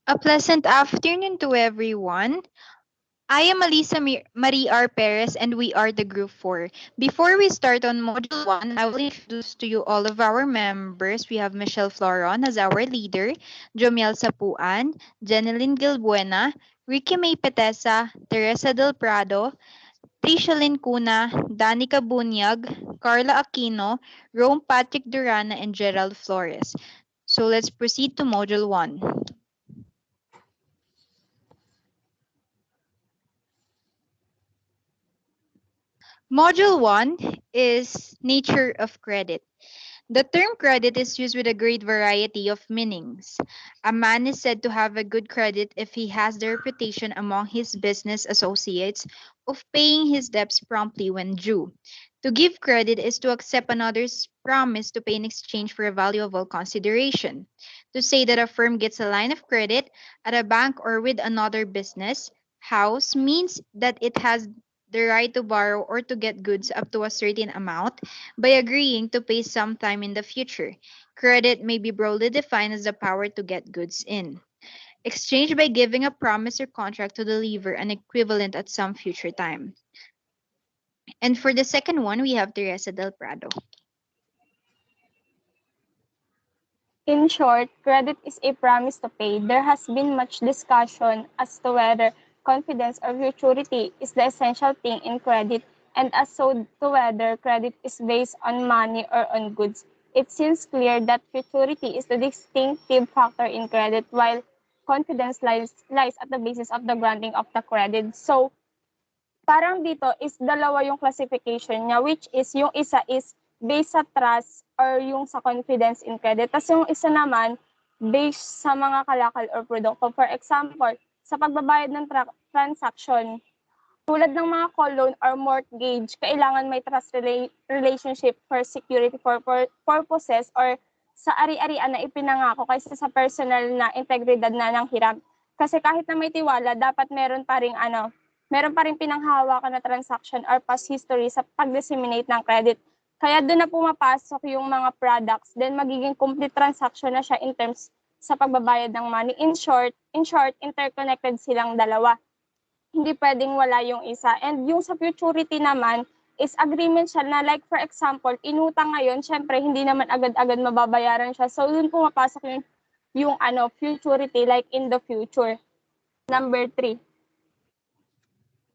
A pleasant afternoon to everyone. I am Alisa Marie R. Perez and we are the Group 4. Before we start on Module 1, I will introduce to you all of our members. We have Michelle Floron as our leader, Jomiel Sapuan, Jeneline Gilbuena, Ricky May Petesa, Teresa Del Prado, Trishalyn Cuna, Danica Bunyag, Carla Aquino, Rome Patrick Durana, and Gerald Flores. So let's proceed to Module 1. Module 1 is Nature of Credit. The term credit is used with a great variety of meanings. A man is said to have a good credit if he has the reputation among his business associates of paying his debts promptly when due. To give credit is to accept another's promise to pay in exchange for a valuable consideration. To say that a firm gets a line of credit at a bank or with another business house means that it has the right to borrow or to get goods up to a certain amount by agreeing to pay sometime in the future. Credit may be broadly defined as the power to get goods in exchange by giving a promise or contract to deliver an equivalent at some future time. And for the second one, we have Teresa Del Prado. In short, credit is a promise to pay. There has been much discussion as to whether confidence or futurity is the essential thing in credit, and as so to whether credit is based on money or on goods. It seems clear that futurity is the distinctive factor in credit, while confidence lies at the basis of the granting of the credit. So, parang dito is dalawa yung classification niya, which is yung isa is based sa trust or yung sa confidence in credit. Tapos yung isa naman, based sa mga kalakal or produkto. For example, sa pagbabayad ng transaction, tulad ng mga call loan or mortgage, kailangan may trust relationship for security purposes or sa ari-arian na ipinangako kaysa sa personal na integridad na ng hiram. Kasi kahit na may tiwala, dapat meron pa ring pinanghahawakan na transaction or past history sa pag-disseminate ng credit. Kaya doon na pumapasok yung mga products, then magiging complete transaction na siya in terms sa pagbabayad ng money. In short, interconnected silang dalawa. Hindi pwedeng wala yung isa. And yung sa futurity naman, is agreement siya na like for example, inutang ngayon, syempre hindi naman agad-agad mababayaran siya. So doon pumapasok yung futurity like in the future. Number 3.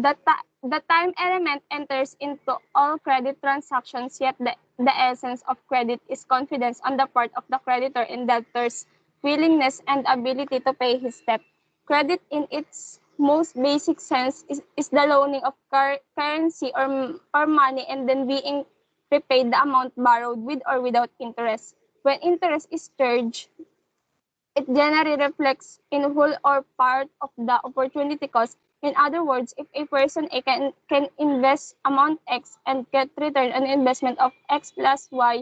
The time element enters into all credit transactions, yet the essence of credit is confidence on the part of the creditor in debtor's willingness and ability to pay his debt. Credit in its most basic sense is the loaning of currency or money and then being repaid the amount borrowed with or without interest. When interest is charged, it generally reflects in whole or part of the opportunity cost. In other words, if a person A can invest amount X and get return on investment of X plus Y,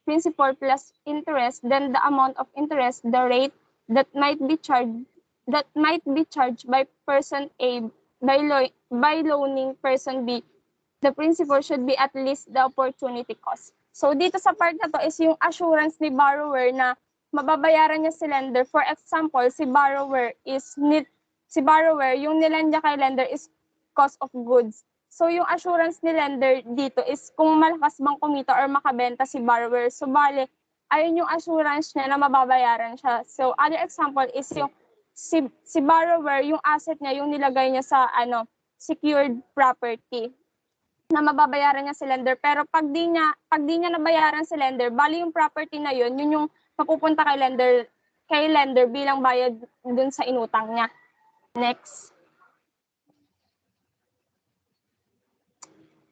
principal plus interest, then the amount of interest, the rate that might be charged by person A by loaning person B, the principal should be at least the opportunity cost. So dito sa part na to is yung assurance ni borrower na mababayaran niya si lender. For example, yung nilanda kay lender is cost of goods. So yung assurance ni lender dito is kung malakas bang kumita or makabenta si borrower. So bale, ayun yung assurance niya na mababayaran siya. So other example is yung si borrower, yung asset niya, yung nilagay niya sa secured property na mababayaran niya si lender. Pero pag di niya nabayaran si lender, bali yung property na yun yung mapupunta kay lender bilang bayad dun sa inutang niya. Next.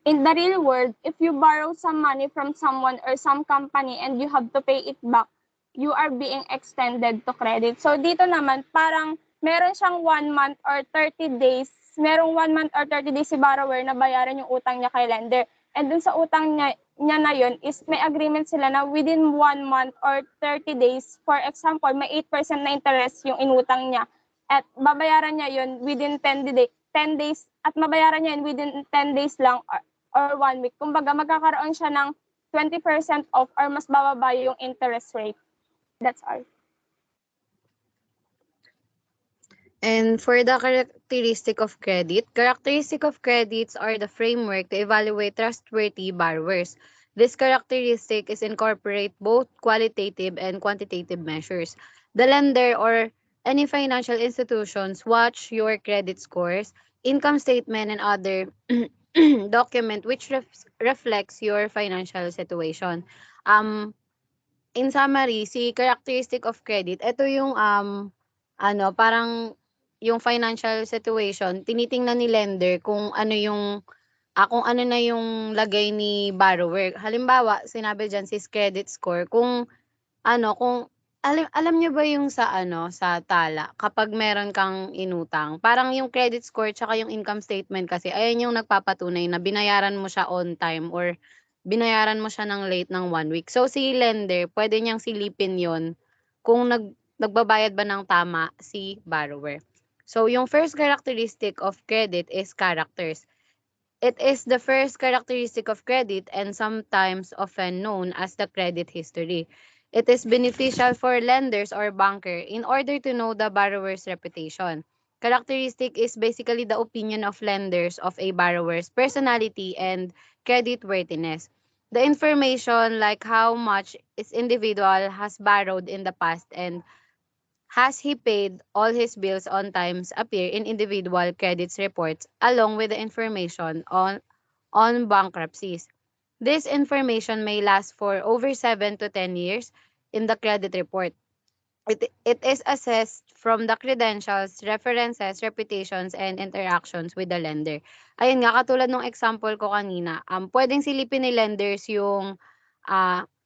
In the real world, if you borrow some money from someone or some company and you have to pay it back, you are being extended to credit. So dito naman, parang meron siyang 1 month or 30 days, merong 1 month or 30 days si borrower na bayaran yung utang niya kay lender. And dun sa utang niya na yun is may agreement sila na within 1 month or 30 days, for example, may 8% na interest yung inutang niya. At babayaran niya yun within 10 days at mabayaran niya yun within 10 days lang or 1 week. Kumbaga, magkakaroon siya ng 20% off or mas bababa yung interest rate. That's all. And for the characteristic of credits are the framework to evaluate trustworthy borrowers. This characteristic is incorporate both qualitative and quantitative measures. The lender or any financial institutions watch your credit scores, income statement, and other document which reflects your financial situation. Um, in summary, si characteristic of credit, ito yung parang yung financial situation, tinitingnan ni lender kung ano na yung lagay ni borrower. Halimbawa, sinabi diyan si credit score, kung alam niyo ba yung sa tala, kapag meron kang inutang, parang yung credit score tsaka yung income statement kasi, ayan yung nagpapatunay na binayaran mo siya on time or binayaran mo siya ng late ng 1 week. So, si lender, pwede niyang silipin yon kung nagbabayad ba ng tama si borrower. So, yung first characteristic of credit is characters. It is the first characteristic of credit and sometimes often known as the credit history. It is beneficial for lenders or banker in order to know the borrower's reputation. Characteristic is basically the opinion of lenders of a borrower's personality and credit worthiness. The information like how much its individual has borrowed in the past and has he paid all his bills on times appear in individual credits reports along with the information on bankruptcies. This information may last for over 7 to 10 years in the credit report. It is assessed from the credentials, references, reputations, and interactions with the lender. Ayun nga, katulad ng example ko kanina, pwedeng silipin ni lenders yung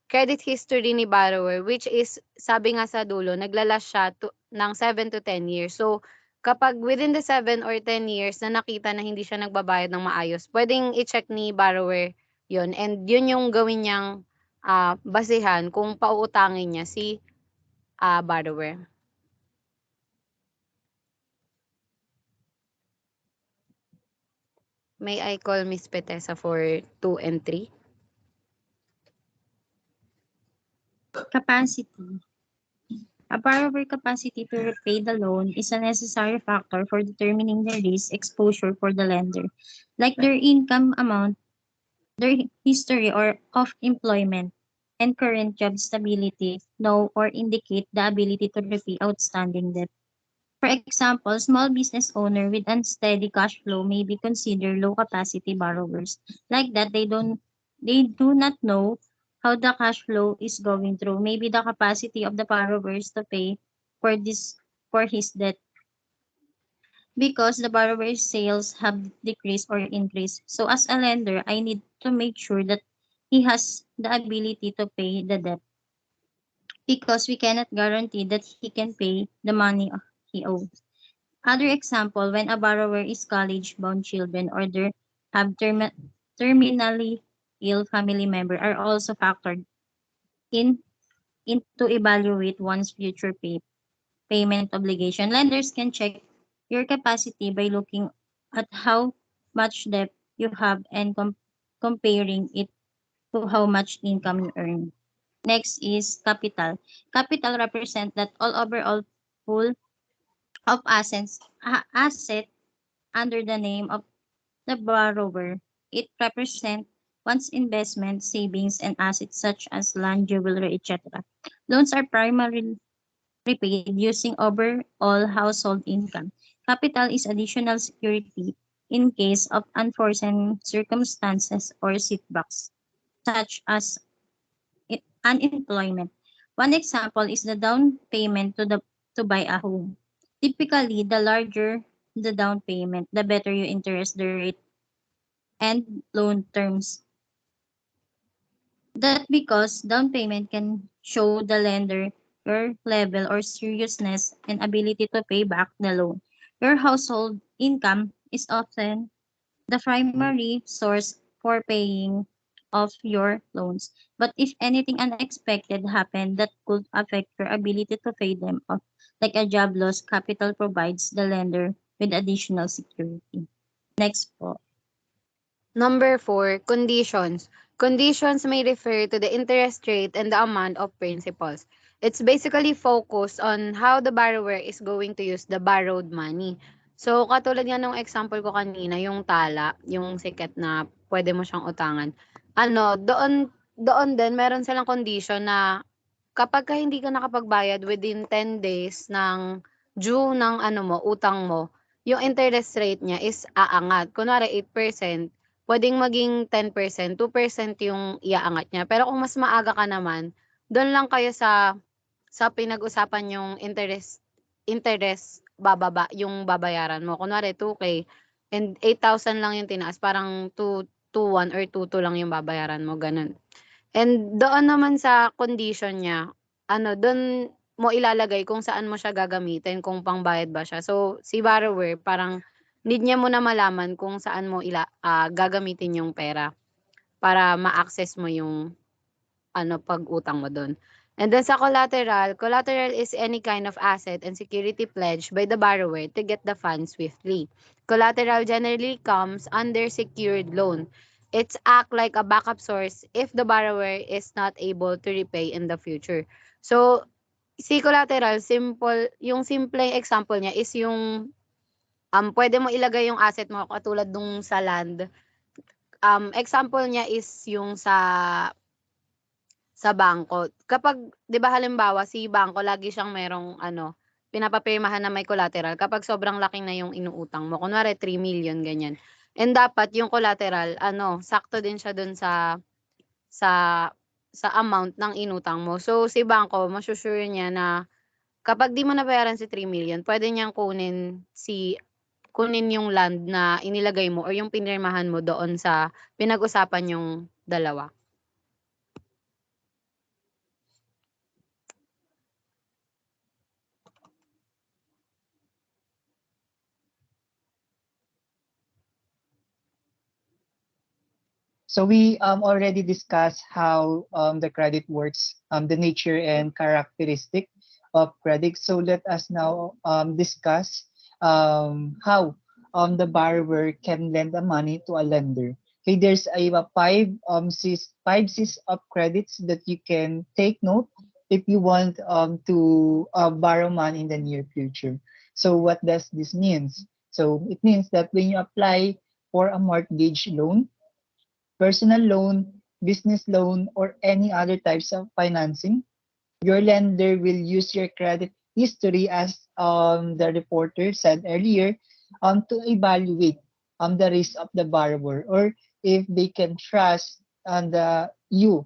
credit history ni borrower, which is, sabi nga sa dulo, naglalas siya ng 7 to 10 years. So, kapag within the 7 or 10 years na nakita na hindi siya nagbabayad ng maayos, pwedeng i-check ni borrower yon, and yun yung gawin niyang basehan kung pauutangin niya si borrower. May I call Miss Petesa for 2 and 3? Capacity. A borrower capacity to repay the loan is a necessary factor for determining the risk exposure for the lender, like their income amount, their history or of employment, and current job stability know or indicate the ability to repay outstanding debt. For example, small business owner with unsteady cash flow may be considered low capacity borrowers. Like that, they do not know how the cash flow is going through. Maybe the capacity of the borrowers to pay for this for his debt because the borrower's sales have decreased or increased. So as a lender, I need to make sure that he has the ability to pay the debt because we cannot guarantee that he can pay the money he owes. Other example, when a borrower is college-bound children or there have terminally ill family member are also factored in into evaluate one's future payment obligation. Lenders can check your capacity by looking at how much debt you have and comparing it to how much income you earn. Next is capital. Capital represent that all overall pool of asset under the name of the borrower. It represents one's investment, savings, and assets such as land, jewelry, etc. Loans are primarily repaid using overall household income. Capital is additional security in case of unforeseen circumstances or setbacks, such as unemployment. One example is the down payment to buy a home. Typically, the larger the down payment, the better your interest the rate and loan terms. That because down payment can show the lender your level or seriousness and ability to pay back the loan. Your household income is often the primary source for paying off your loans. But if anything unexpected happened that could affect your ability to pay them off, like a job loss, capital provides the lender with additional security. Next po. Number 4, conditions. Conditions may refer to the interest rate and the amount of principals. It's basically focused on how the borrower is going to use the borrowed money. So, katulad nga ng example ko kanina, yung tala, yung sikat na pwede mo siyang utangan. Doon din, meron silang condition na kapag ka hindi ka nakapagbayad within 10 days ng due ng utang mo, yung interest rate niya is aangat. Kunwari 8%, puwedeng maging 10%, 2% yung iaangat niya. Pero kung mas maaga ka naman, dun lang kayo sa pinag-usapan yung interest bababa yung babayaran mo. Kunwari 2K and 8,000 lang yung tinaas, parang 221 or 22 lang yung babayaran mo, ganun. And doon naman sa condition niya, dun mo ilalagay kung saan mo siya gagamitin, kung pangbayad ba siya. So, si borrower parang need niya muna malaman kung saan mo gagamitin yung pera para ma-access mo yung pag-utang mo dun. And then sa collateral is any kind of asset and security pledged by the borrower to get the funds swiftly. Collateral generally comes under secured loan. It's act like a backup source if the borrower is not able to repay in the future. So, si collateral, yung simpleng example niya is yung pwede mo ilagay yung asset mo katulad nung sa land. Example niya is yung sa bangko. Kapag 'di ba halimbawa si bangko lagi siyang merong pinapapirmahan na may collateral kapag sobrang laki na yung inuutang mo. Kunwari 3 million ganyan. And dapat yung collateral sakto din siya dun sa sa amount ng inutang mo. So si bangko masu-sure niya na kapag 'di mo nabayaran si 3 million, pwede niyang kunin yung land na inilagay mo or yung pinirmahan mo doon sa pinag-usapan yung dalawa. So we already discussed how the credit works, the nature and characteristic of credit. So let us now discuss how the borrower can lend the money to a lender. Okay, there's five C's of credits that you can take note if you want to borrow money in the near future. So what does this mean? So it means that when you apply for a mortgage loan, personal loan, business loan, or any other types of financing, your lender will use your credit history, as the reporter said earlier, to evaluate the risk of the borrower, or if they can trust you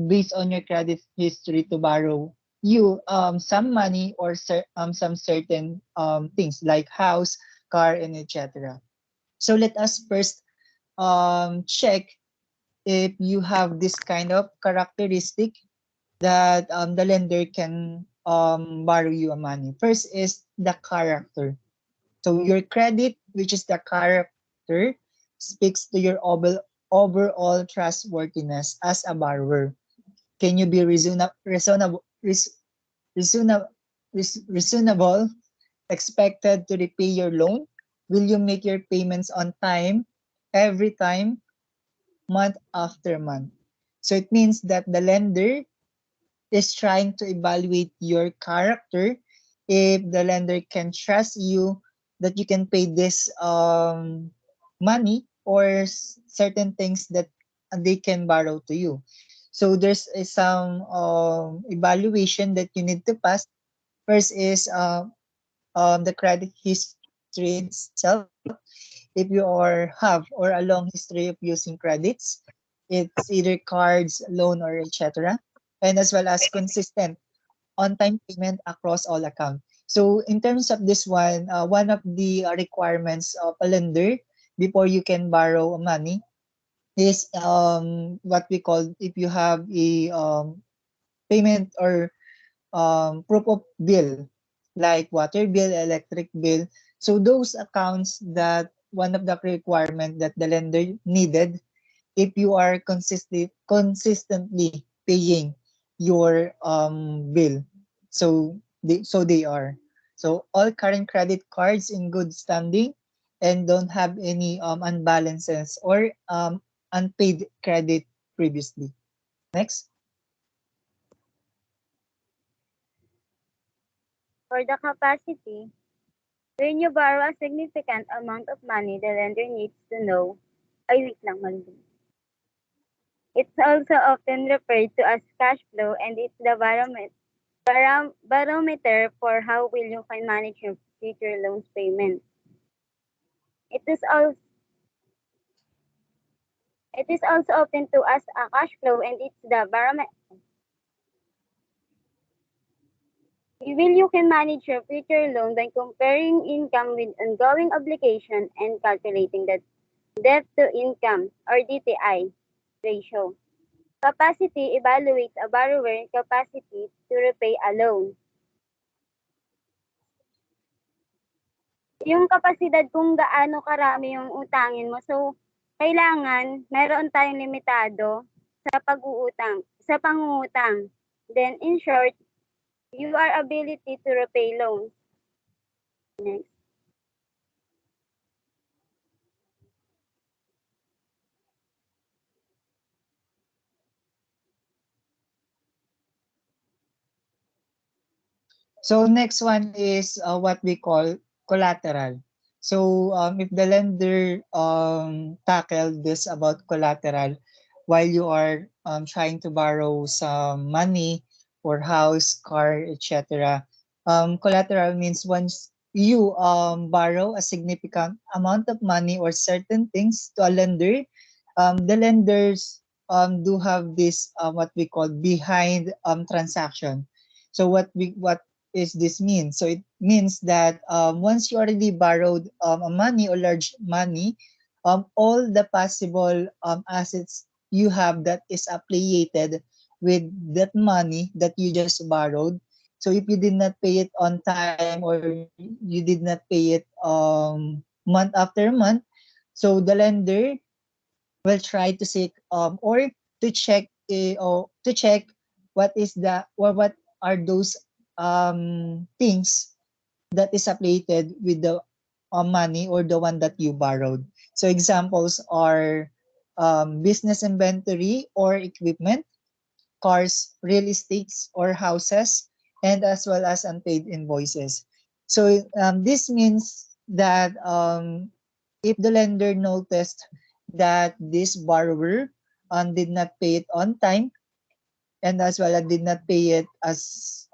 based on your credit history to borrow you some money or some certain things like house, car, and etc. So let us first check if you have this kind of characteristic that the lender can borrow you a money. First is the character. So your credit, which is the character, speaks to your overall trustworthiness as a borrower. Can you be reasonable, expected to repay your loan? Will you make your payments on time, every time, month after month? So it means that the lender is trying to evaluate your character, if the lender can trust you that you can pay this money or certain things that they can borrow to you. So there's some evaluation that you need to pass. First is the credit history itself. If you have or a long history of using credits, it's either cards, loan, or etc. And as well as consistent on-time payment across all accounts. So in terms of this one of the requirements of a lender before you can borrow money is what we call, if you have a payment or proof of bill, like water bill, electric bill. So those accounts, that one of the requirement that the lender needed if you are consistently paying your bill. So they are. So all current credit cards in good standing and don't have any unbalances or unpaid credit previously. Next. For the capacity, when you borrow a significant amount of money, the lender needs to know. Ay, wait lang, mali. It's also often referred to as cash flow, and it's the barometer for how will you can manage your future loans payment. It is also often to as a cash flow, and it's the barometer. Will you can manage your future loan by comparing income with ongoing obligation and calculating the debt to income or DTI ratio. Capacity evaluates a borrower's capacity to repay a loan. Yung kapasidad kung gaano karami yung utangin mo. So, kailangan meron tayong limitado sa pangungutang. Then, in short, your ability to repay loans. Next. So next one is what we call collateral. So if the lender tackle this about collateral while you are trying to borrow some money for house, car, etc. Collateral means once you borrow a significant amount of money or certain things to a lender, the lenders do have this what we call behind transaction. So what is this mean? So it means that once you already borrowed a money or large money, all the possible assets you have that is affiliated with that money that you just borrowed. So if you did not pay it on time or you did not pay it month after month, so the lender will try to seek or to check what is the or what are those things that is affiliated with the money or the one that you borrowed. So examples are business inventory or equipment, cars, real estates or houses, and as well as unpaid invoices. So this means that if the lender noticed that this borrower did not pay it on time and as well as did not pay it as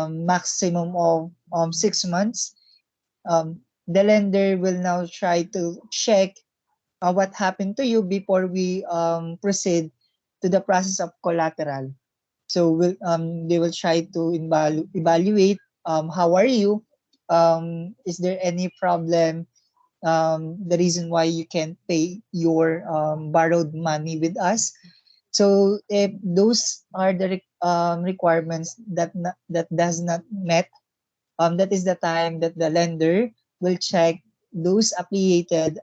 maximum of 6 months, the lender will now try to check what happened to you before we proceed to the process of collateral. So they will try to evaluate how are you, is there any problem, the reason why you can't pay your borrowed money with us. So if those are the requirements that does not met, that is the time that the lender will check those affiliated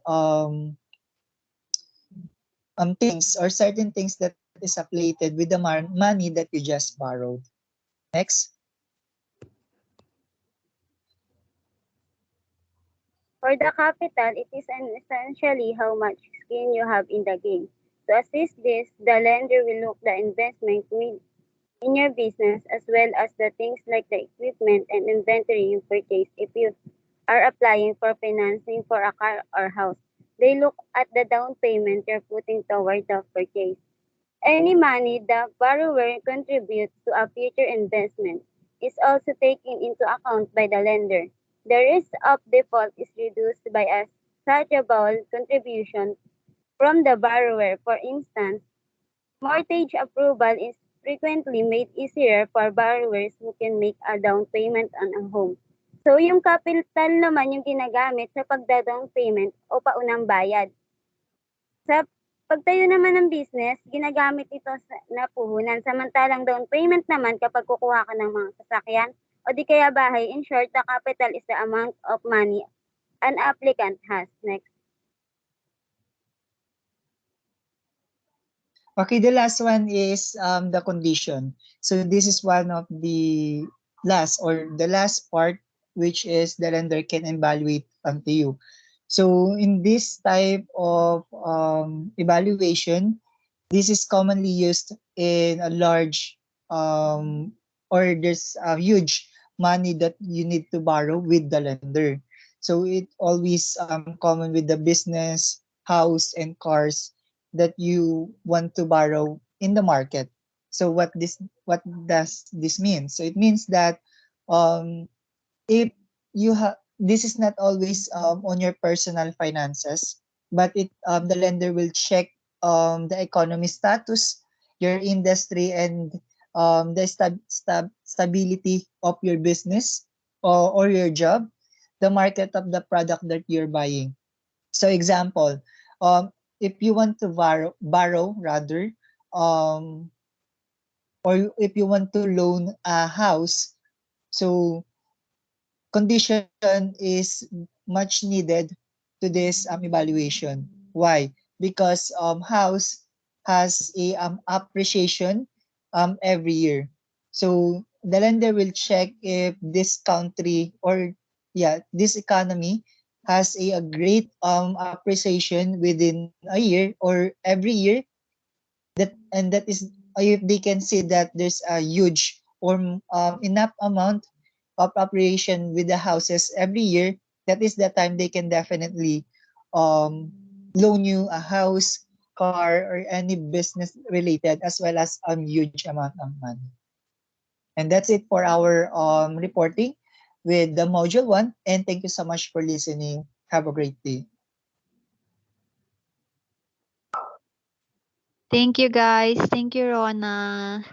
things or certain things that is affiliated with the money that you just borrowed. Next. For the capital, it is essentially how much skin you have in the game. To assist this, the lender will look the investment in your business as well as the things like the equipment and inventory you purchase if you are applying for financing for a car or house. They look at the down payment you're putting toward the purchase. Any money the borrower contributes to a future investment is also taken into account by the lender. The risk of default is reduced by a sizable contribution from the borrower. For instance, mortgage approval is frequently made easier for borrowers who can make a down payment on a home. So yung capital naman yung ginagamit sa pagda-down payment o paunang bayad. Sa pagtayo naman ng business, ginagamit ito na puhunan. Samantalang down payment naman kapag kukuha ka ng mga sasakyan o di kaya bahay. In short, the capital is the amount of money an applicant has. Next. Okay, the last one is the condition. So this is one of the last part, which is the lender can evaluate onto you. So in this type of evaluation, This is commonly used in a large or there's a huge money that you need to borrow with the lender. So it always common with the business, house, and cars that you want to borrow in the market. So what does this mean? So it means that um, if you have this is not always on your personal finances, but it the lender will check the economy status, your industry, and the stability of your business or your job, the market of the product that you're buying. So example, if you want to borrow rather, um, or if you want to loan a house, so condition is much needed to this evaluation. Why? Because house has a appreciation every year. So the lender will check if this country or this economy has a great appreciation within a year or every year, that is if they can see that there's a huge or enough amount of appreciation with the houses every year, that is the time they can definitely um, loan you a house, car, or any business related, as well as a huge amount of money. And that's it for our reporting with the module 1. And thank you so much for listening. Have a great day. Thank you, guys. Thank you, Rona.